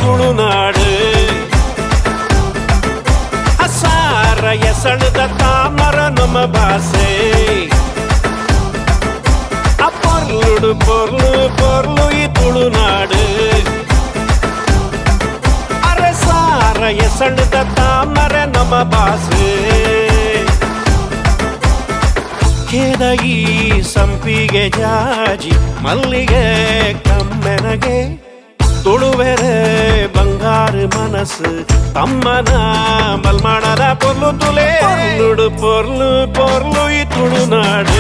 ತುಳುನಾಡು ಹಸಾರ ಎಸಳದ ತಾಮರ ನಮ್ಮ ಭಾಷೆ ಪೊರ್ಲುಡು ಪೊರ್ಲು ಪೊರ್ಲು ಈ ತುಳುನಾಡು ಅರಸಾರ ಎಸಳದ ತಾಮರ ನಮ್ಮ ಭಾಷೆ ಕೇದಗಿ ಸಂಪಿಗೆ ಜಾಜಿ ಮಲ್ಲಿಗೆ ಕಮ್ಮೆನಗೆ ತುಳುವೆರೆ ಬಂಗಾರ ಮನಸ್ಸು ತಮ್ಮನ ಮಲ್ಮಾಡದ ಪೊರ್ಲು ತುಲೆ ಪೊರ್ಲುಡು ಪೊರ್ಲು ಪೊರ್ಲು ಈ ತುಳುನಾಡು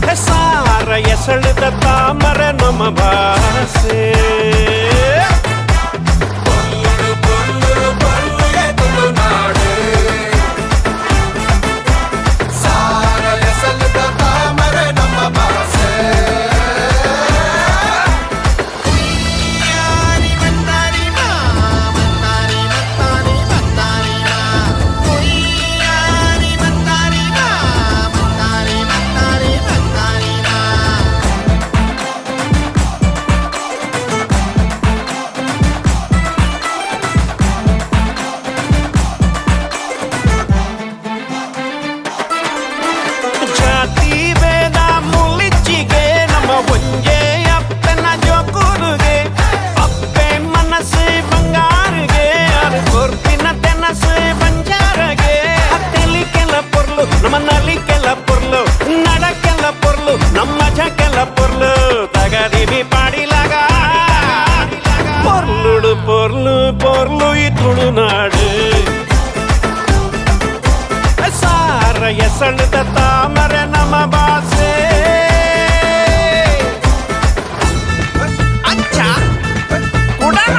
ಹೆಸಾರ ಎಸಳದ ತಾಮರ ನಮ್ಮ ಭಾಷೆ ನಮ್ಮ ನಲಿಕೆಲ್ಲ ಪೊರ್ಲು ನಡಕ್ಕೆಲ್ಲ ಪೊರ್ಲು ನಮ್ಮ ಜಕ್ಕೆಲ್ಲ ಪೊರ್ಲು ತಗದಿವಿ ಪಾಡಿಲಾಗ ಪೊರ್ಲುಡು ಪೊರ್ಲು ಪೊರ್ಲು ಈ ತುಳುನಾಡು ಸಾರ ಎಸಳದ ತಾಮರ ನಮ್ಮ ಭಾಷೆ ಅಚ್ಚ ಕುಡಲ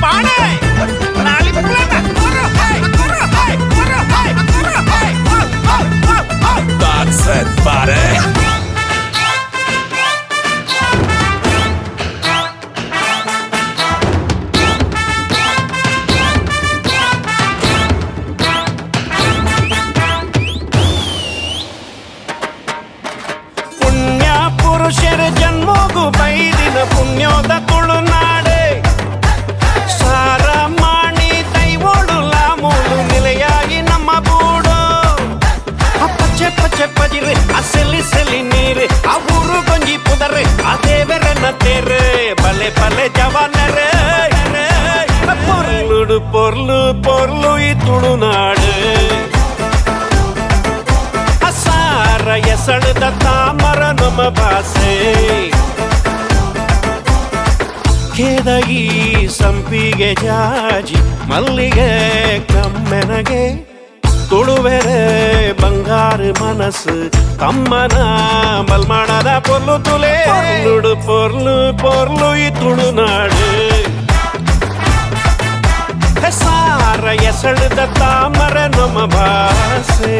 ಪಾಡೆ ನಾಲಿ That's it, buddy. ಪುಣ್ಯ ಪುರುಷರ ಜನ್ಮಗೂ ಬೈದಿನ ಪುಣ್ಯೋದ ತುಳುನಾಡೆ ಸಾರ ಮಾಣಿ ದೈವೋಳು ಲಾಮೂಲು ನೆಲೆಯಾಗಿ ನಮ್ಮ ಬೂಡು ಪಚ್ಚೆ ಪಚ್ಚೆ ಪಜಿರೆ ಆ ಸೆಲಿ ನೀರು ಆ ಊರು ಗೊಂಜಿ ಪುದರೆ ಆ ದೇವರನ್ನ ತೇರೆ ಬಲೆ ಬಲೆ ಜವಾನರೇ ಪೊರ್ಲುಡು ಪೊರ್ಲು ಪೊರ್ಲು ಈ ತುಳುನಾಡು ಹಸಾರ ಎಸಳದ ತಾಮರ ನಮ್ಮ ಭಾಷೆ ಕೇದಗಿ ಸಂಪಿಗೆ ಜಾಜಿ ಮಲ್ಲಿಗೆ ಕಮ್ಮೆನಗೆ ತುಳುವೆರೆ ಬಂಗಾರ ಮನಸ್ಸು ತಮ್ಮನ ಮಲ್ಮಾಡದ ಪೊರ್ಲು ತುಲೆ ಪೊರ್ಲುಡು ಪೊರ್ಲು ಪೊರ್ಲು ಈ ತುಳುನಾಡು ಹೆಸಾರ ಎಸಳದ ತಾಮರ ನಮ್ಮ ಭಾಷೆ